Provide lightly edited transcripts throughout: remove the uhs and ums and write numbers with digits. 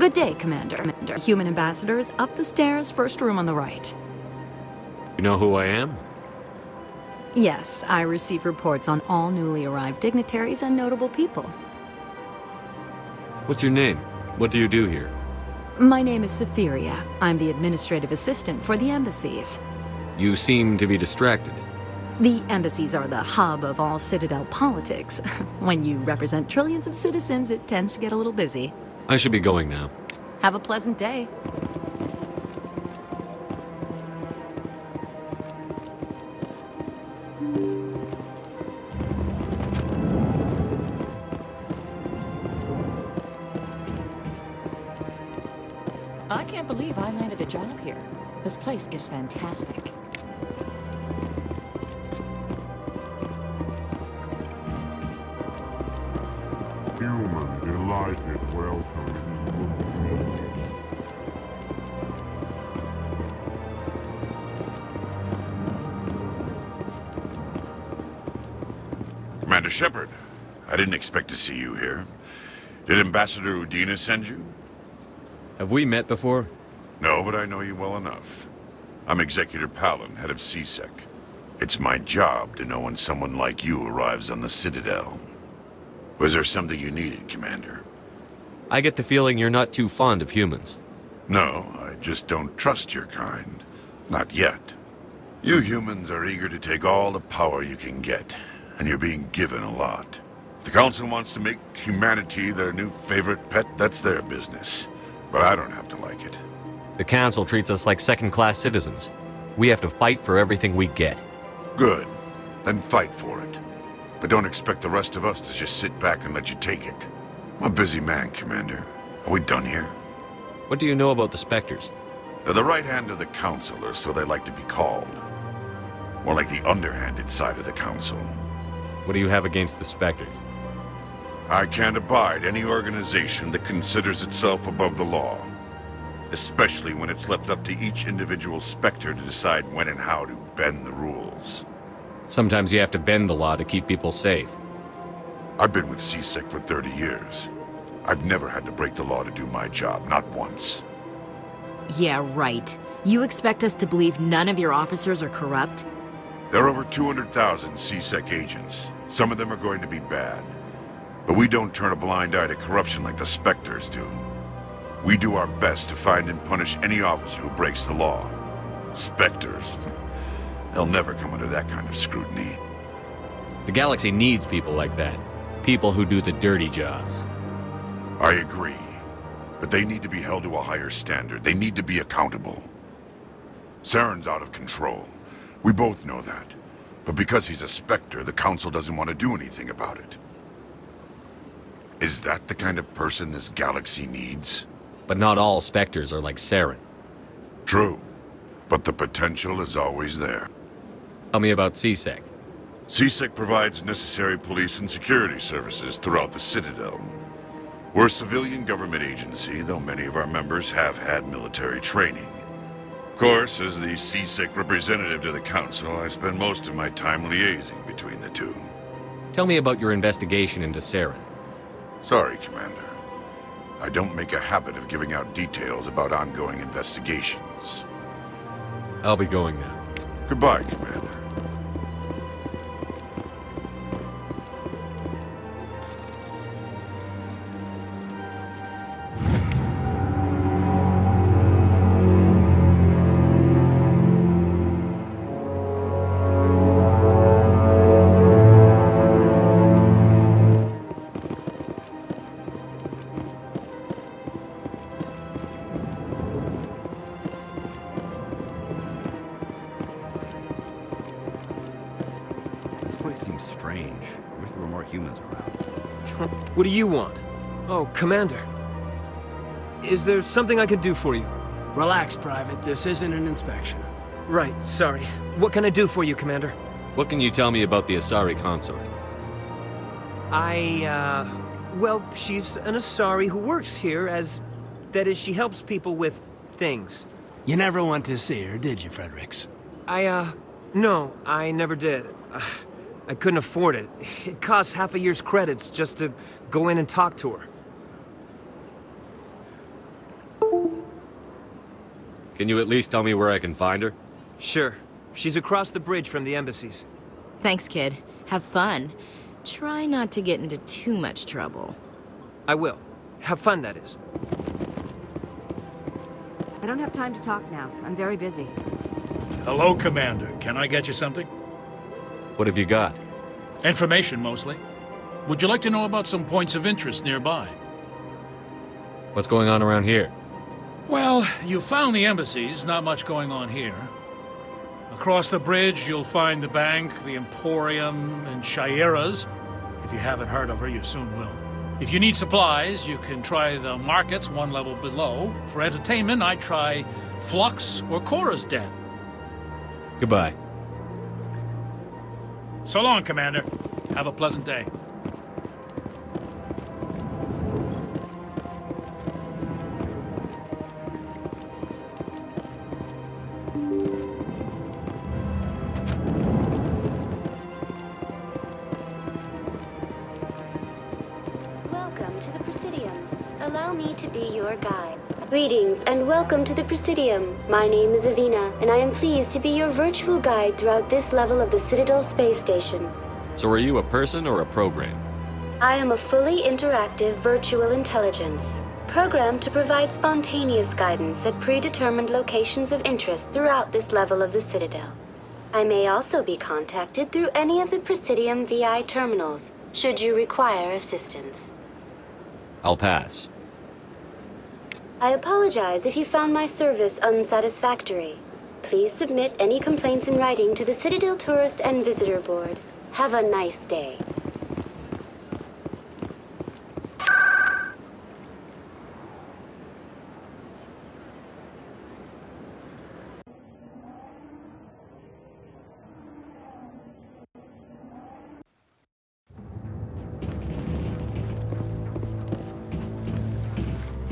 Good day, Commander. Human ambassadors, up the stairs, first room on the right. You know who I am? Yes, I receive reports on all newly arrived dignitaries and notable people. What's your name? What do you do here? My name is Safiria. I'm the administrative assistant for the embassies. You seem to be distracted. The embassies are the hub of all Citadel politics. When you represent trillions of citizens, it tends to get a little busy. I should be going now. Have a pleasant day. I can't believe I landed a job here. This place is fantastic. Human, delighted welcome. It is good to meet you. Commander Shepard, I didn't expect to see you here. Did Ambassador Udina send you? Have we met before? No, but I know you well enough. I'm Executor Palin, head of CSEC. It's my job to know when someone like you arrives on the Citadel. Was there something you needed, Commander? I get the feeling you're not too fond of humans. No, I just don't trust your kind. Not yet. You humans are eager to take all the power you can get, and you're being given a lot. If the Council wants to make humanity their new favorite pet, that's their business. But I don't have to like it. The Council treats us like second-class citizens. We have to fight for everything we get. Good. Then fight for it. But don't expect the rest of us to just sit back and let you take it. I'm a busy man, Commander. Are we done here? What do you know about the Spectres? They're the right hand of the Council, or so they like to be called. More like the underhanded side of the Council. What do you have against the Spectres? I can't abide any organization that considers itself above the law. Especially when it's left up to each individual Spectre to decide when and how to bend the rules. Sometimes you have to bend the law to keep people safe. I've been with CSEC for 30 years. I've never had to break the law to do my job, not once. Yeah, right. You expect us to believe none of your officers are corrupt? There are over 200,000 CSEC agents. Some of them are going to be bad. But we don't turn a blind eye to corruption like the Spectres do. We do our best to find and punish any officer who breaks the law. Spectres. They'll never come under that kind of scrutiny. The galaxy needs people like that. People who do the dirty jobs. I agree. But they need to be held to a higher standard. They need to be accountable. Saren's out of control. We both know that. But because he's a Spectre, the Council doesn't want to do anything about it. Is that the kind of person this galaxy needs? But not all Spectres are like Saren. True. But the potential is always there. Tell me about CSEC. CSEC provides necessary police and security services throughout the Citadel. We're a civilian government agency, though many of our members have had military training. Of course, as the CSEC representative to the Council, I spend most of my time liaising between the two. Tell me about your investigation into Saren. Sorry, Commander. I don't make a habit of giving out details about ongoing investigations. I'll be going now. Goodbye, Commander. This place seems strange. I wish there were more humans around. What do you want? Oh, Commander. Is there something I can do for you? Relax, Private. This isn't an inspection. Right, sorry. What can I do for you, Commander? What can you tell me about the Asari consort? Well, she's an Asari who works here that is, she helps people with things. You never went to see her, did you, Fredericks? No, I never did. I couldn't afford it. It costs half a year's credits just to go in and talk to her. Can you at least tell me where I can find her? Sure. She's across the bridge from the embassies. Thanks, kid. Have fun. Try not to get into too much trouble. I will. Have fun, that is. I don't have time to talk now. I'm very busy. Hello, Commander. Can I get you something? What have you got? Information, mostly. Would you like to know about some points of interest nearby? What's going on around here? Well, you found the embassies, not much going on here. Across the bridge, you'll find the bank, the Emporium, and Shaira's. If you haven't heard of her, you soon will. If you need supplies, you can try the markets one level below. For entertainment, I'd try Flux or Cora's Den. Goodbye. So long, Commander. Have a pleasant day. Welcome to the Presidium. Allow me to be your guide. Greetings and welcome to the Presidium. My name is Avina, and I am pleased to be your virtual guide throughout this level of the Citadel space station. So are you a person or a program? I am a fully interactive virtual intelligence, programmed to provide spontaneous guidance at predetermined locations of interest throughout this level of the Citadel. I may also be contacted through any of the Presidium VI terminals, should you require assistance. I'll pass. I apologize if you found my service unsatisfactory. Please submit any complaints in writing to the Citadel Tourist and Visitor Board. Have a nice day.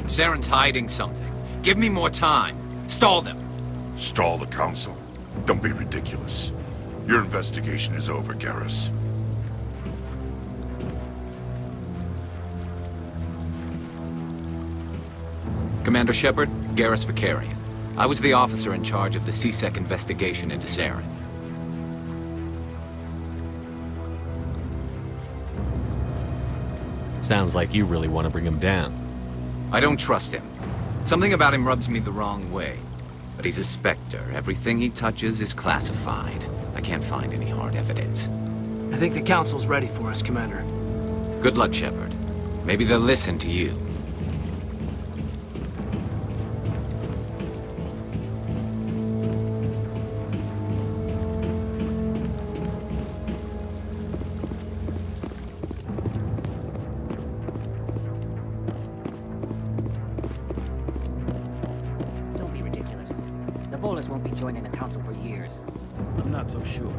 Saren's hiding something. Give me more time. Stall them. Stall the Council? Don't be ridiculous. Your investigation is over, Garrus. Commander Shepard, Garrus Vicarian. I was the officer in charge of the C-Sec investigation into Saren. Sounds like you really want to bring him down. I don't trust him. Something about him rubs me the wrong way. But he's a Spectre. Everything he touches is classified. I can't find any hard evidence. I think the Council's ready for us, Commander. Good luck, Shepard. Maybe they'll listen to you. Don't be ridiculous. The Volus won't be joining the Council for years. I'm not so sure.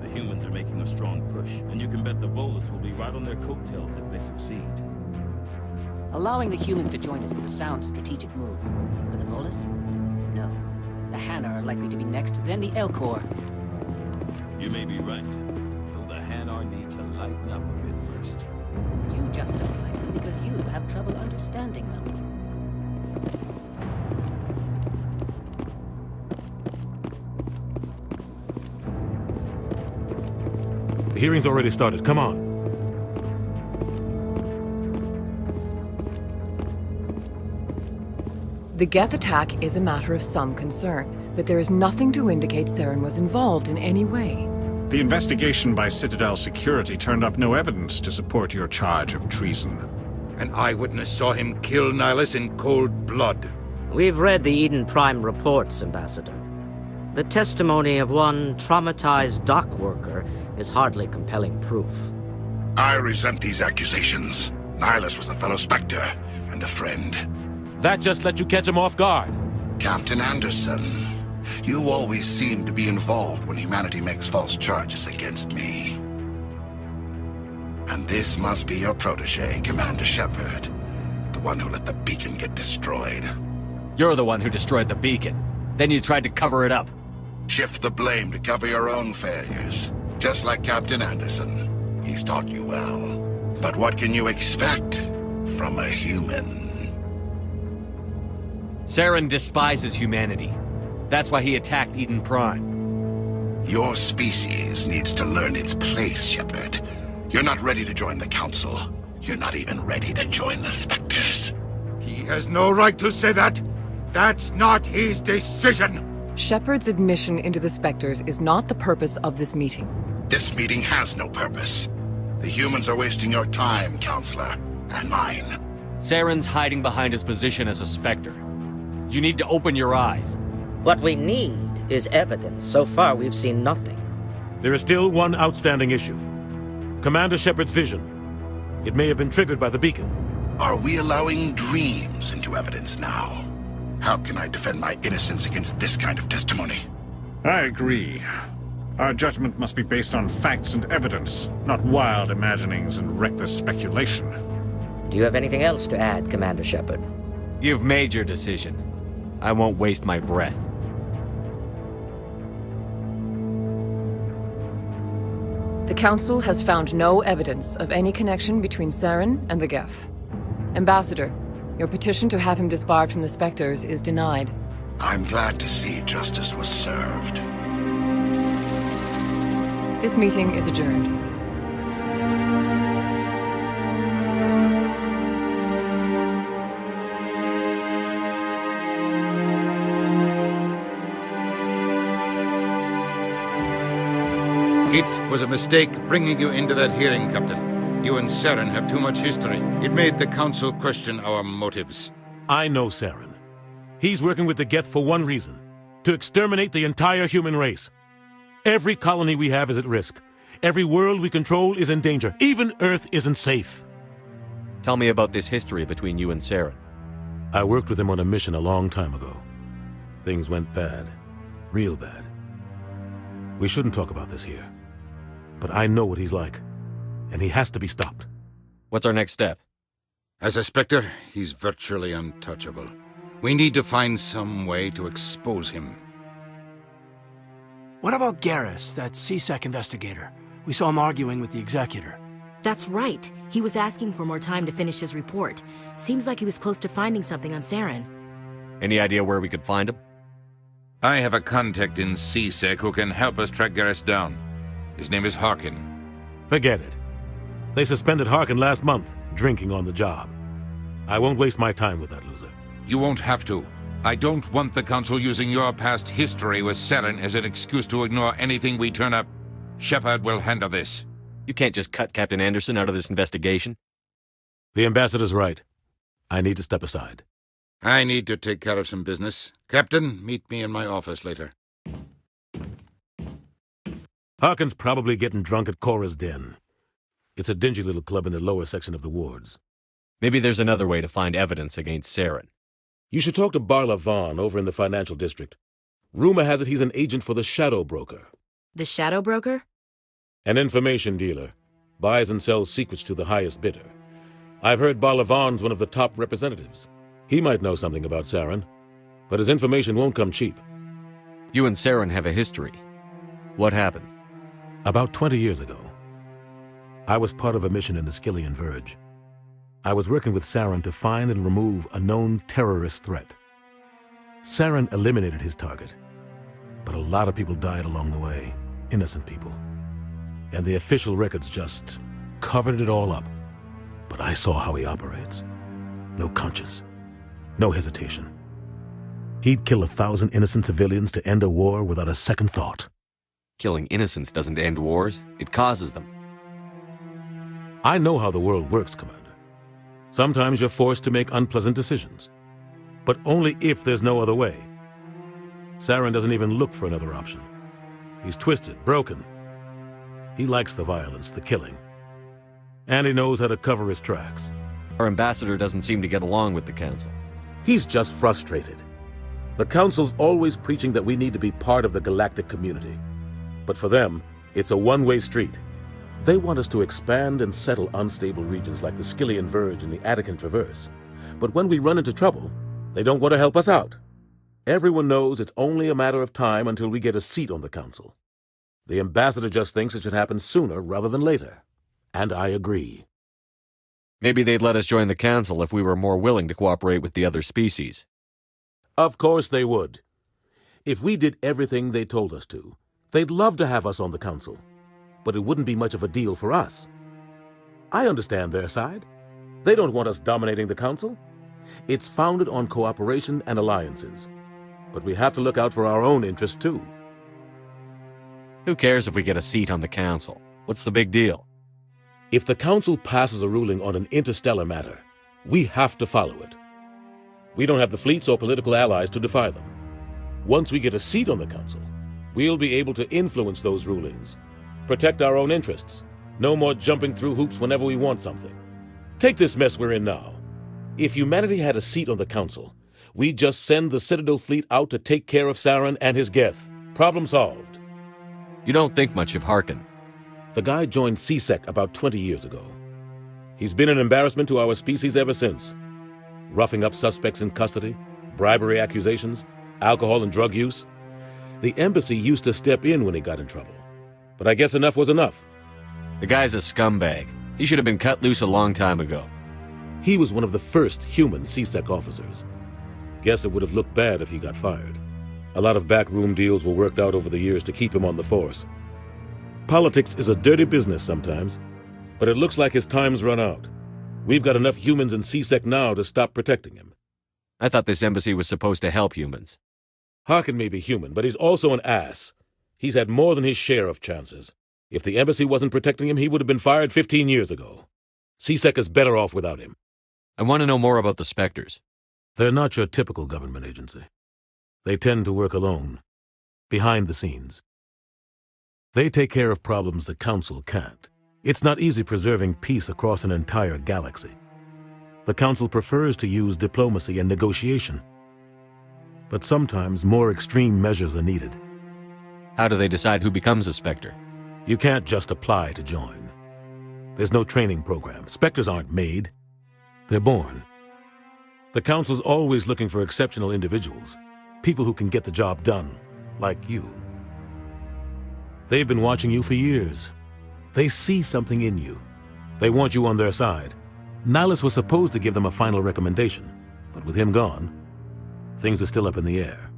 The humans are making a strong push, and you can bet the Volus will be right on their coattails if they succeed. Allowing the humans to join us is a sound strategic move. But the Volus? No. The Hanna are likely to be next, then the Elcor. You may be right. Though the Hanar need to lighten up a bit first. You just don't like them because you have trouble understanding them. The hearing's already started. Come on. The Geth attack is a matter of some concern, but there is nothing to indicate Saren was involved in any way. The investigation by Citadel Security turned up no evidence to support your charge of treason. An eyewitness saw him kill Nihilus in cold blood. We've read the Eden Prime reports, Ambassador. The testimony of one traumatized dock worker is hardly compelling proof. I resent these accusations. Nihilus was a fellow Spectre and a friend. That just let you catch him off guard. Captain Anderson, you always seem to be involved when humanity makes false charges against me. And this must be your protege, Commander Shepard. The one who let the beacon get destroyed. You're the one who destroyed the beacon. Then you tried to cover it up. Shift the blame to cover your own failures. Just like Captain Anderson. He's taught you well. But what can you expect from a human? Saren despises humanity. That's why he attacked Eden Prime. Your species needs to learn its place, Shepard. You're not ready to join the Council. You're not even ready to join the Spectres. He has no right to say that. That's not his decision. Shepard's admission into the Spectres is not the purpose of this meeting. This meeting has no purpose. The humans are wasting your time, Counselor, and mine. Saren's hiding behind his position as a Spectre. You need to open your eyes. What we need is evidence. So far, we've seen nothing. There is still one outstanding issue. Commander Shepard's vision. It may have been triggered by the beacon. Are we allowing dreams into evidence now? How can I defend my innocence against this kind of testimony? I agree. Our judgment must be based on facts and evidence, not wild imaginings and reckless speculation. Do you have anything else to add, Commander Shepard? You've made your decision. I won't waste my breath. The Council has found no evidence of any connection between Saren and the Geth. Ambassador, your petition to have him disbarred from the Spectres is denied. I'm glad to see justice was served. This meeting is adjourned. It was a mistake bringing you into that hearing, Captain. You and Saren have too much history. It made the Council question our motives. I know Saren. He's working with the Geth for one reason: to exterminate the entire human race. Every colony we have is at risk. Every world we control is in danger. Even Earth isn't safe. Tell me about this history between you and Saren. I worked with him on a mission a long time ago. Things went bad. Real bad. We shouldn't talk about this here. But I know what he's like. And he has to be stopped. What's our next step? As a Spectre, he's virtually untouchable. We need to find some way to expose him. What about Garrus, that CSEC investigator? We saw him arguing with the Executor. That's right. He was asking for more time to finish his report. Seems like he was close to finding something on Saren. Any idea where we could find him? I have a contact in CSEC who can help us track Garrus down. His name is Harkin. Forget it. They suspended Harkin last month, drinking on the job. I won't waste my time with that loser. You won't have to. I don't want the Council using your past history with Saren as an excuse to ignore anything we turn up. Shepard will handle this. You can't just cut Captain Anderson out of this investigation. The Ambassador's right. I need to step aside. I need to take care of some business. Captain, meet me in my office later. Harkin's probably getting drunk at Cora's Den. It's a dingy little club in the lower section of the wards. Maybe there's another way to find evidence against Saren. You should talk to Barla Vaughn over in the financial district. Rumor has it he's an agent for the Shadow Broker. The Shadow Broker? An information dealer. Buys and sells secrets to the highest bidder. I've heard Barla Vaughn's one of the top representatives. He might know something about Saren, but his information won't come cheap. You and Saren have a history. What happened? About 20 years ago, I was part of a mission in the Skillian Verge. I was working with Saren to find and remove a known terrorist threat. Saren eliminated his target, but a lot of people died along the way, innocent people. And the official records just covered it all up. But I saw how he operates. No conscience, no hesitation. He'd kill 1,000 innocent civilians to end a war without a second thought. Killing innocents doesn't end wars, it causes them. I know how the world works, Commander. Sometimes you're forced to make unpleasant decisions, but only if there's no other way. Saren doesn't even look for another option. He's twisted, broken. He likes the violence, the killing. And he knows how to cover his tracks. Our ambassador doesn't seem to get along with the Council. He's just frustrated. The Council's always preaching that we need to be part of the galactic community. But for them, it's a one-way street. They want us to expand and settle unstable regions like the Skillian Verge and the Attican Traverse. But when we run into trouble, they don't want to help us out. Everyone knows it's only a matter of time until we get a seat on the Council. The ambassador just thinks it should happen sooner rather than later. And I agree. Maybe they'd let us join the Council if we were more willing to cooperate with the other species. Of course they would. If we did everything they told us to, they'd love to have us on the council, but it wouldn't be much of a deal for us. I understand their side. They don't want us dominating the council. It's founded on cooperation and alliances. But we have to look out for our own interests, too. Who cares if we get a seat on the council? What's the big deal? If the council passes a ruling on an interstellar matter, we have to follow it. We don't have the fleets or political allies to defy them. Once we get a seat on the council, we'll be able to influence those rulings, protect our own interests. No more jumping through hoops whenever we want something. Take this mess we're in now. If humanity had a seat on the council, we'd just send the Citadel fleet out to take care of Saren and his Geth. Problem solved. You don't think much of Harkin. The guy joined CSEC about 20 years ago. He's been an embarrassment to our species ever since. Roughing up suspects in custody, bribery accusations, alcohol and drug use. The embassy used to step in when he got in trouble. But I guess enough was enough. The guy's a scumbag. He should have been cut loose a long time ago. He was one of the first human CSEC officers. Guess it would have looked bad if he got fired. A lot of backroom deals were worked out over the years to keep him on the force. Politics is a dirty business sometimes, but it looks like his time's run out. We've got enough humans in CSEC now to stop protecting him. I thought this embassy was supposed to help humans. Harkin may be human, but he's also an ass. He's had more than his share of chances. If the embassy wasn't protecting him, he would have been fired 15 years ago. CSEC is better off without him. I want to know more about the Spectres. They're not your typical government agency. They tend to work alone, behind the scenes. They take care of problems the Council can't. It's not easy preserving peace across an entire galaxy. The Council prefers to use diplomacy and negotiation. But sometimes more extreme measures are needed. How do they decide who becomes a Spectre? You can't just apply to join. There's no training program. Spectres aren't made. They're born. The Council's always looking for exceptional individuals, people who can get the job done, like you. They've been watching you for years. They see something in you. They want you on their side. Nihilus was supposed to give them a final recommendation, but with him gone, things are still up in the air.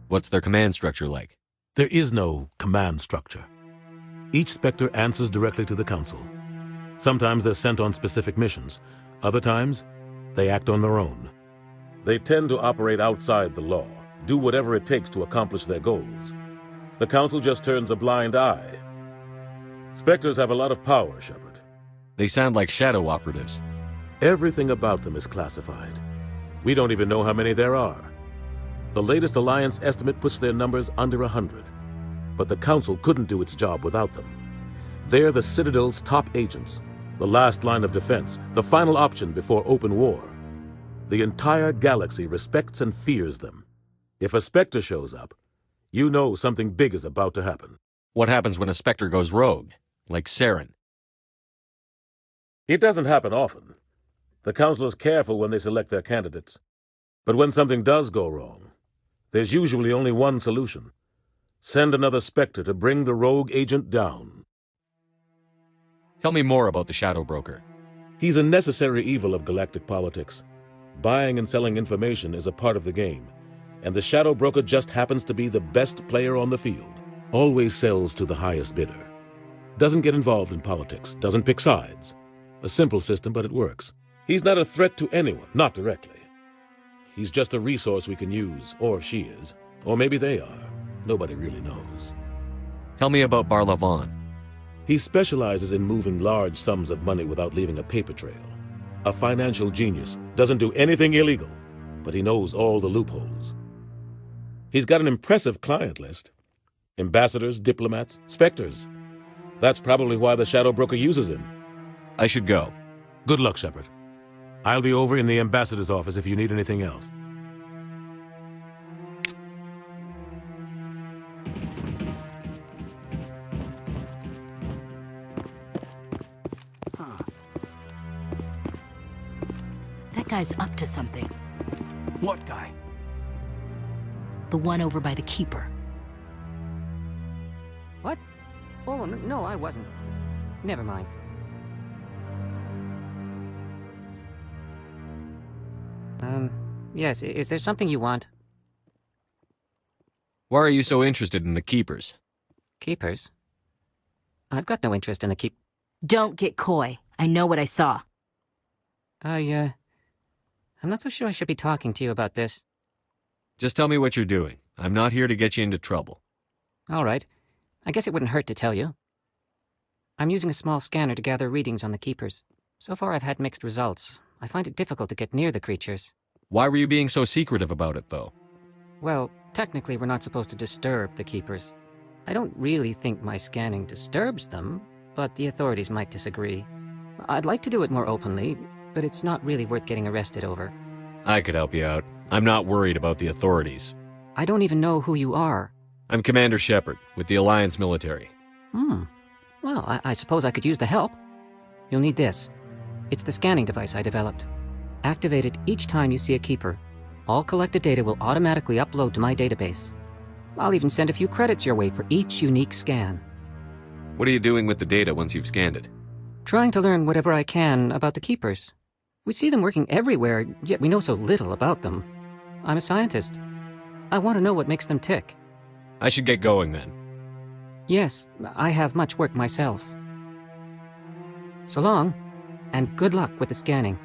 What's their command structure like? There is no command structure. Each Spectre answers directly to the Council. Sometimes they're sent on specific missions. Other times, they act on their own. They tend to operate outside the law, do whatever it takes to accomplish their goals. The Council just turns a blind eye. Spectres have a lot of power, Shepard. They sound like shadow operatives. Everything about them is classified. We don't even know how many there are. The latest Alliance estimate puts their numbers under 100. But the Council couldn't do its job without them. They're the Citadel's top agents, the last line of defense, the final option before open war. The entire galaxy respects and fears them. If a Spectre shows up, you know something big is about to happen. What happens when a Spectre goes rogue, like Saren? It doesn't happen often. The Council is careful when they select their candidates. But when something does go wrong, there's usually only one solution. Send another Spectre to bring the rogue agent down. Tell me more about the Shadow Broker. He's a necessary evil of galactic politics. Buying and selling information is a part of the game, and the Shadow Broker just happens to be the best player on the field. Always sells to the highest bidder. Doesn't get involved in politics, doesn't pick sides. A simple system, but it works. He's not a threat to anyone, not directly. He's just a resource we can use, or she is. Or maybe they are. Nobody really knows. Tell me about Barlavon. He specializes in moving large sums of money without leaving a paper trail. A financial genius, doesn't do anything illegal, but he knows all the loopholes. He's got an impressive client list. Ambassadors, diplomats, Spectres. That's probably why the Shadow Broker uses him. I should go. Good luck, Shepard. I'll be over in the ambassador's office if you need anything else. That guy's up to something. What guy? The one over by the Keeper. What? Oh, no, I wasn't. Never mind. Yes, is there something you want? Why are you so interested in the Keepers? Keepers? I've got no interest in the Don't get coy. I know what I saw. I'm not so sure I should be talking to you about this. Just tell me what you're doing. I'm not here to get you into trouble. All right. I guess it wouldn't hurt to tell you. I'm using a small scanner to gather readings on the Keepers. So far I've had mixed results. I find it difficult to get near the creatures. Why were you being so secretive about it, though? Well, technically we're not supposed to disturb the Keepers. I don't really think my scanning disturbs them, but the authorities might disagree. I'd like to do it more openly, but it's not really worth getting arrested over. I could help you out. I'm not worried about the authorities. I don't even know who you are. I'm Commander Shepard, with the Alliance military. Well, I suppose I could use the help. You'll need this. It's the scanning device I developed. Activate it each time you see a Keeper. All collected data will automatically upload to my database. I'll even send a few credits your way for each unique scan. What are you doing with the data once you've scanned it? Trying to learn whatever I can about the Keepers. We see them working everywhere, yet we know so little about them. I'm a scientist. I want to know what makes them tick. I should get going then. Yes, I have much work myself. So long, and good luck with the scanning.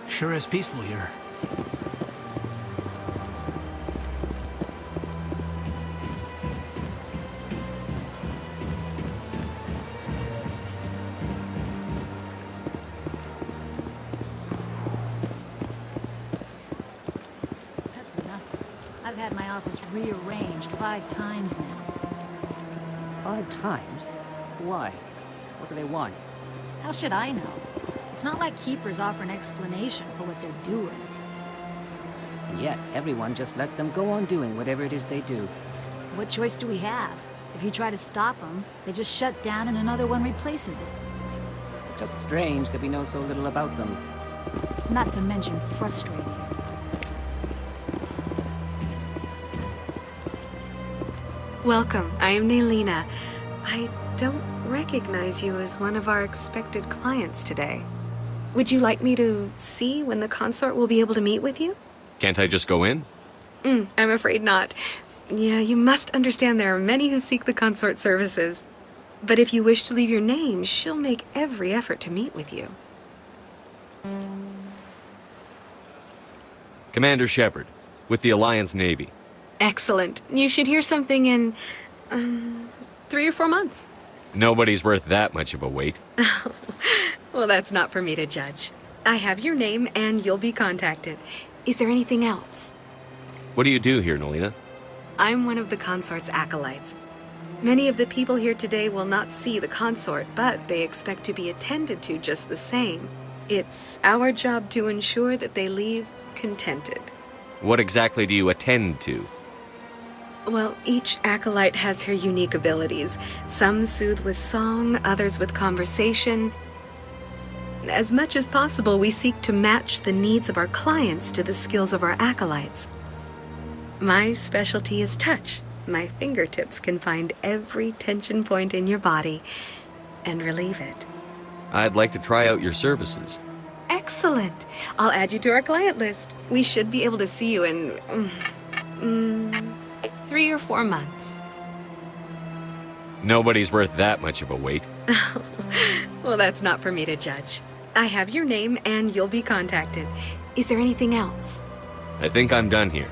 Sure is peaceful here. That's nothing. I've had my office rearranged 5 times now. 5 times? Why? What do they want? How should I know? It's not like Keepers offer an explanation for what they're doing. And yet, everyone just lets them go on doing whatever it is they do. What choice do we have? If you try to stop them, they just shut down and another one replaces it. Just strange that we know so little about them. Not to mention frustrating. Welcome, I am Naylina. I don't recognize you as one of our expected clients today. Would you like me to see when the consort will be able to meet with you? Can't I just go in? I'm afraid not. Yeah, you must understand there are many who seek the consort services. But if you wish to leave your name, she'll make every effort to meet with you. Commander Shepard, with the Alliance Navy. Excellent. You should hear something in 3 or 4 months. Nobody's worth that much of a wait. Well, that's not for me to judge. I have your name and you'll be contacted. Is there anything else? What do you do here, Naylina? I'm one of the consort's acolytes. Many of the people here today will not see the consort, but they expect to be attended to just the same. It's our job to ensure that they leave contented. What exactly do you attend to? Well, each acolyte has her unique abilities. Some soothe with song, others with conversation. As much as possible, we seek to match the needs of our clients to the skills of our acolytes. My specialty is touch. My fingertips can find every tension point in your body and relieve it. I'd like to try out your services. Excellent. I'll add you to our client list. We should be able to see you in 3 or 4 months. Nobody's worth that much of a wait. Well, that's not for me to judge. I have your name and you'll be contacted. Is there anything else? I think I'm done here.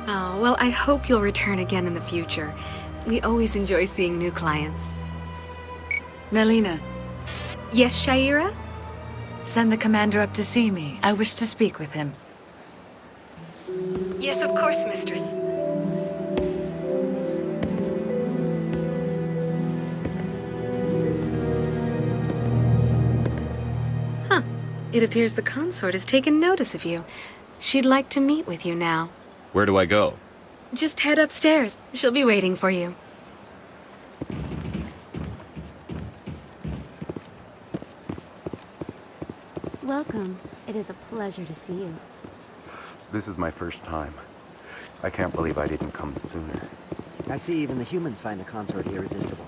Oh, well, I hope you'll return again in the future. We always enjoy seeing new clients. Melina, Yes, Shaira? send the commander up to see me. I wish to speak with him. Yes, of course, mistress. Huh. It appears the consort has taken notice of you. She'd like to meet with you now. Where do I go? Just head upstairs. She'll be waiting for you. Welcome. It is a pleasure to see you. This is my first time. I can't believe I didn't come sooner. I see even the humans find the consort irresistible.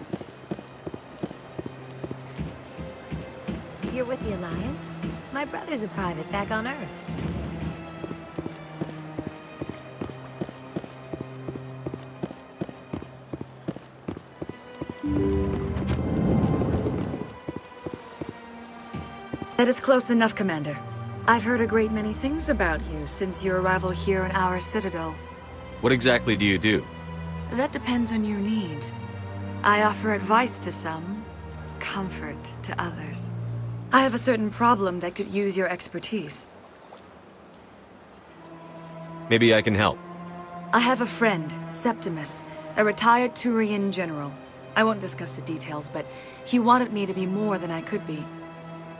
You're with the Alliance? My brother's a private back on Earth. That is close enough, Commander. I've heard a great many things about you since your arrival here in our Citadel. What exactly do you do? That depends on your needs. I offer advice to some, comfort to others. I have a certain problem that could use your expertise. Maybe I can help. I have a friend, Septimus, a retired Turian general. I won't discuss the details, but he wanted me to be more than I could be.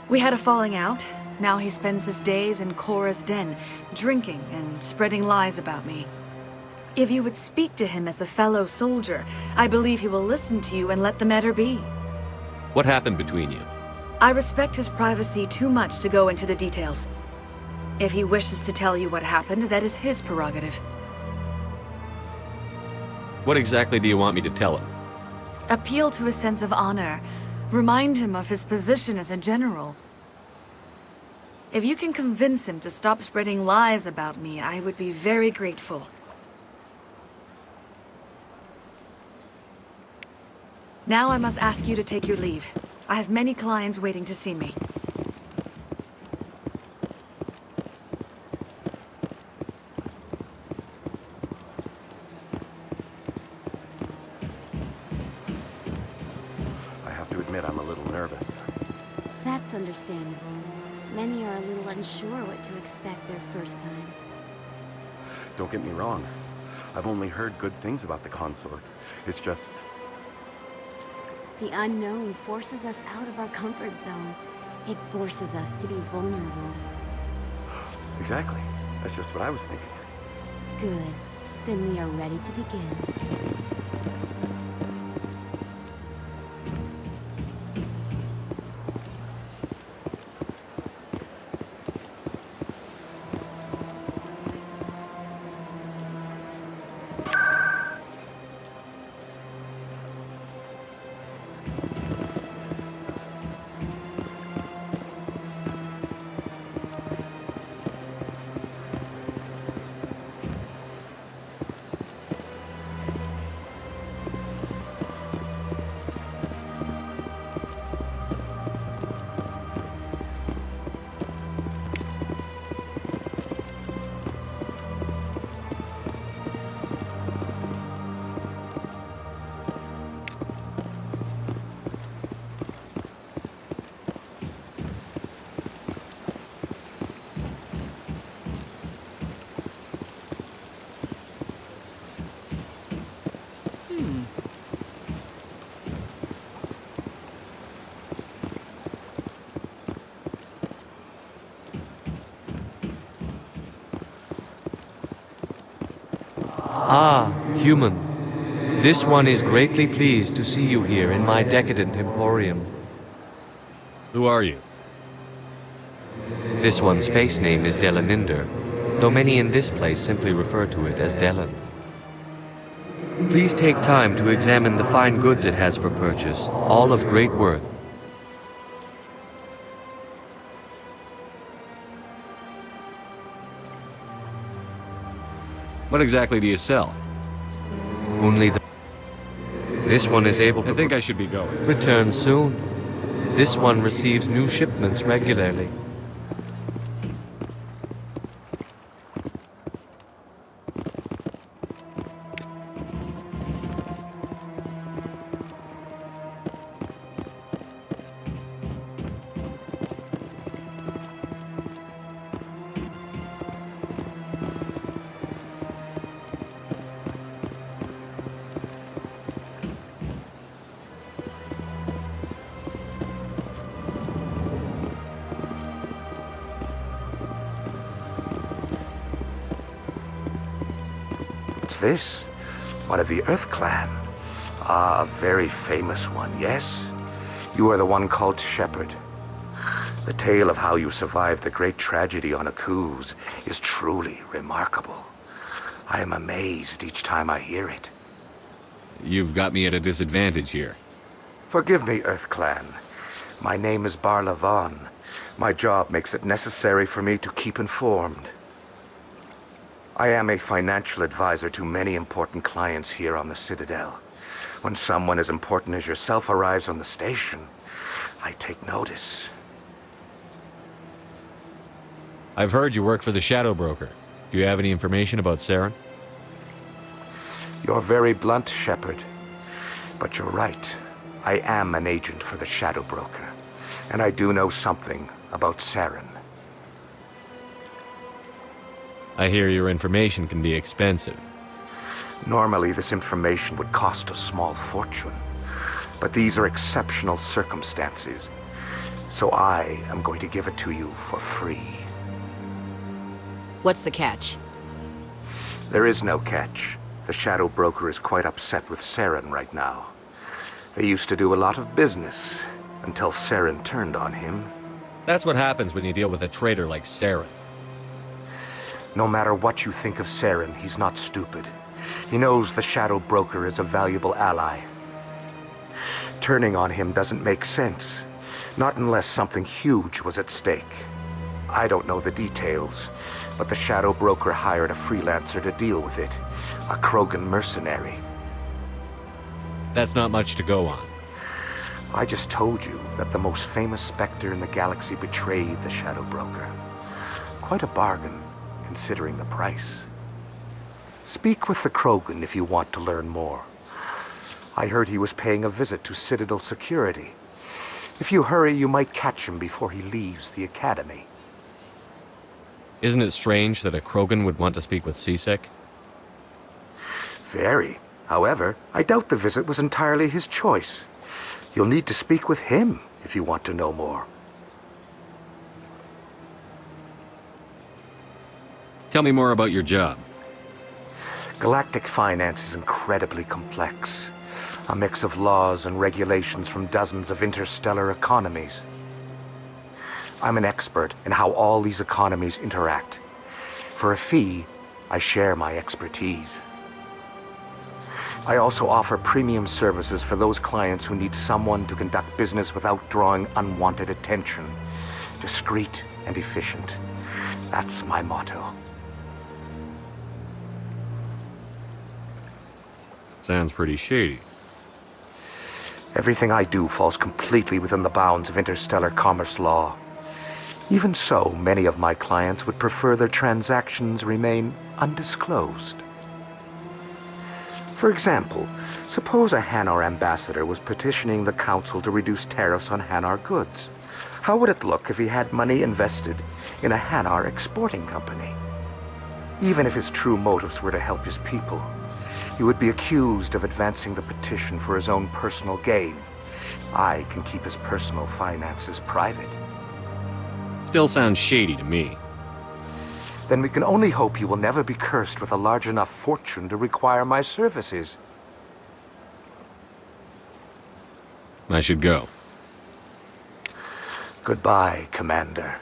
We had a falling out. Now he spends his days in Korra's den, drinking and spreading lies about me. If you would speak to him as a fellow soldier, I believe he will listen to you and let the matter be. What happened between you? I respect his privacy too much to go into the details. If he wishes to tell you what happened, that is his prerogative. What exactly do you want me to tell him? Appeal to his sense of honor. Remind him of his position as a general. If you can convince him to stop spreading lies about me, I would be very grateful. Now I must ask you to take your leave. I have many clients waiting to see me. I have to admit I'm a little nervous. That's understandable. Many are a little unsure what to expect their first time. Don't get me wrong. I've only heard good things about the consort. It's just... The unknown forces us out of our comfort zone. It forces us to be vulnerable. Exactly. That's just what I was thinking. Good. Then we are ready to begin. Ah, human. This one is greatly pleased to see you here in my decadent emporium. Who are you? This one's face name is Delaninder, though many in this place simply refer to it as Delan. Please take time to examine the fine goods it has for purchase, all of great worth. What exactly do you sell? Only the... This one is able to... I think I should be going. Return soon. This one receives new shipments regularly. What's this? One of the Earth Clan. Ah, a very famous one, yes? You are the one called Shepard. The tale of how you survived the great tragedy on Akuz is truly remarkable. I am amazed each time I hear it. You've got me at a disadvantage here. Forgive me, Earth Clan. My name is Barla Vaughn. My job makes it necessary for me to keep informed. I am a financial advisor to many important clients here on the Citadel. When someone as important as yourself arrives on the station, I take notice. I've heard you work for the Shadow Broker. Do you have any information about Saren? You're very blunt, Shepard. But you're right. I am an agent for the Shadow Broker. And I do know something about Saren. I hear your information can be expensive. Normally, this information would cost a small fortune. But these are exceptional circumstances. So I am going to give it to you for free. What's the catch? There is no catch. The Shadow Broker is quite upset with Saren right now. They used to do a lot of business, until Saren turned on him. That's what happens when you deal with a traitor like Saren. No matter what you think of Saren, he's not stupid. He knows the Shadow Broker is a valuable ally. Turning on him doesn't make sense. Not unless something huge was at stake. I don't know the details, but the Shadow Broker hired a freelancer to deal with it. A Krogan mercenary. That's not much to go on. I just told you that the most famous Spectre in the galaxy betrayed the Shadow Broker. Quite a bargain, considering the price. Speak with the Krogan if you want to learn more. I heard he was paying a visit to Citadel security. If you hurry, you might catch him before he leaves the Academy. Isn't it strange that a Krogan would want to speak with CSEC? Very. However, I doubt the visit was entirely his choice. You'll need to speak with him if you want to know more. Tell me more about your job. Galactic finance is incredibly complex. A mix of laws and regulations from dozens of interstellar economies. I'm an expert in how all these economies interact. For a fee, I share my expertise. I also offer premium services for those clients who need someone to conduct business without drawing unwanted attention. Discreet and efficient. That's my motto. Sounds pretty shady. Everything I do falls completely within the bounds of interstellar commerce law. Even so, many of my clients would prefer their transactions remain undisclosed. For example, suppose a Hanar ambassador was petitioning the council to reduce tariffs on Hanar goods. How would it look if he had money invested in a Hanar exporting company? Even if his true motives were to help his people, he would be accused of advancing the petition for his own personal gain. I can keep his personal finances private. Still sounds shady to me. Then we can only hope you will never be cursed with a large enough fortune to require my services. I should go. Goodbye, Commander.